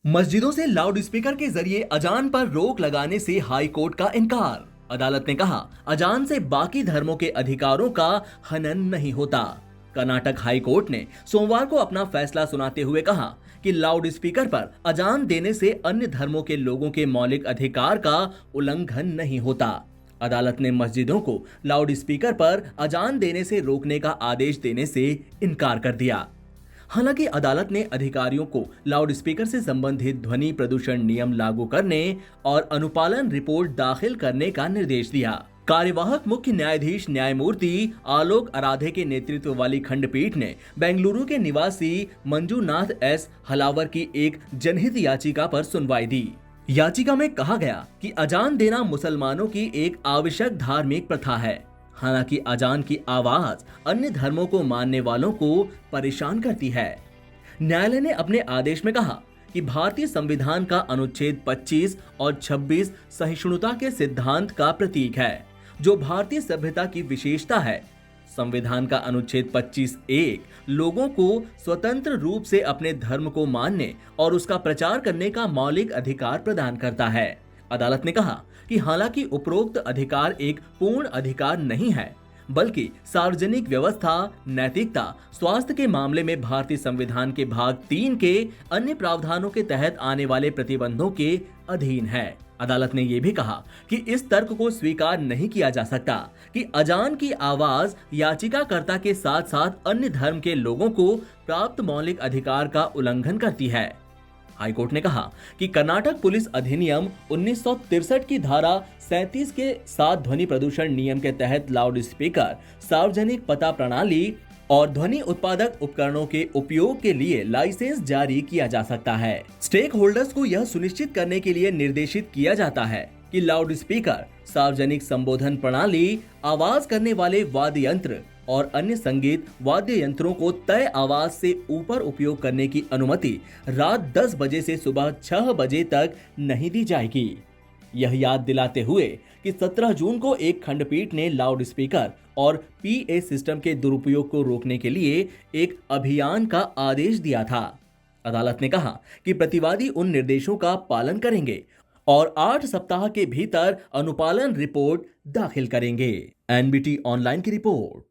मस्जिदों से loud speaker के जरिए अजान पर रोक लगाने से हाई कोर्ट का इनकार। अदालत ने कहा, अजान से बाकी धर्मों के अधिकारों का हनन नहीं होता। कर्नाटक हाई कोर्ट ने सोमवार को अपना फैसला सुनाते हुए कहा कि लाउड स्पीकर पर अजान देने से अन्य धर्मों के लोगों के मौलिक अधिकार का उल्लंघन नहीं होता। अदालत ने मस्जिदों को लाउड स्पीकर पर अजान देने से रोकने का आदेश देने से इनकार कर दिया। हालांकि अदालत ने अधिकारियों को लाउड स्पीकर से संबंधित ध्वनि प्रदूषण नियम लागू करने और अनुपालन रिपोर्ट दाखिल करने का निर्देश दिया। कार्यवाहक मुख्य न्यायाधीश न्यायमूर्ति आलोक आराधे के नेतृत्व वाली खंडपीठ ने बेंगलुरु के निवासी मंजूनाथ एस हलावर की एक जनहित याचिका पर सुनवाई दी। याचिका में कहा गया कि अजान देना मुसलमानों की एक आवश्यक धार्मिक प्रथा है। हालांकि अजान की आवाज अन्य धर्मों को मानने वालों को परेशान करती है। न्यायालय ने अपने आदेश में कहा कि भारतीय संविधान का अनुच्छेद 25 और 26 सहिष्णुता के सिद्धांत का प्रतीक है, जो भारतीय सभ्यता की विशेषता है। संविधान का अनुच्छेद 25(1) लोगों को स्वतंत्र रूप से अपने धर्म को मानने और उसका प्रचार करने का मौलिक अधिकार प्रदान करता है। अदालत ने कहा कि हालांकि उपरोक्त अधिकार एक पूर्ण अधिकार नहीं है, बल्कि सार्वजनिक व्यवस्था, नैतिकता, स्वास्थ्य के मामले में भारतीय संविधान के भाग 3 के अन्य प्रावधानों के तहत आने वाले प्रतिबंधों के अधीन है। अदालत ने यह भी कहा कि इस तर्क को स्वीकार नहीं किया जा सकता कि अजान की आवाज याचिकाकर्ता के साथ साथ अन्य धर्म के लोगों को प्राप्त मौलिक अधिकार का उल्लंघन करती है। हाईकोर्ट ने कहा कि कर्नाटक पुलिस अधिनियम 1963 की धारा 37 के साथ ध्वनि प्रदूषण नियम के तहत लाउड स्पीकर, सार्वजनिक पता प्रणाली और ध्वनि उत्पादक उपकरणों के उपयोग के लिए लाइसेंस जारी किया जा सकता है। स्टेक होल्डर्स को यह सुनिश्चित करने के लिए निर्देशित किया जाता है कि लाउड स्पीकर, सार्वजनिक संबोधन प्रणाली, आवाज करने वाले वाद्य यंत्र और अन्य संगीत वाद्य यंत्रों को तय आवाज से ऊपर उपयोग करने की अनुमति रात 10 बजे से सुबह 6 बजे तक नहीं दी जाएगी। यह याद दिलाते हुए कि 17 जून को एक खंडपीठ ने लाउड स्पीकर और पीए सिस्टम के दुरुपयोग को रोकने के लिए एक अभियान का आदेश दिया था। अदालत ने कहा कि प्रतिवादी उन निर्देशों का पालन करेंगे और 8 सप्ताह के भीतर अनुपालन रिपोर्ट दाखिल करेंगे। एनबीटी ऑनलाइन की रिपोर्ट।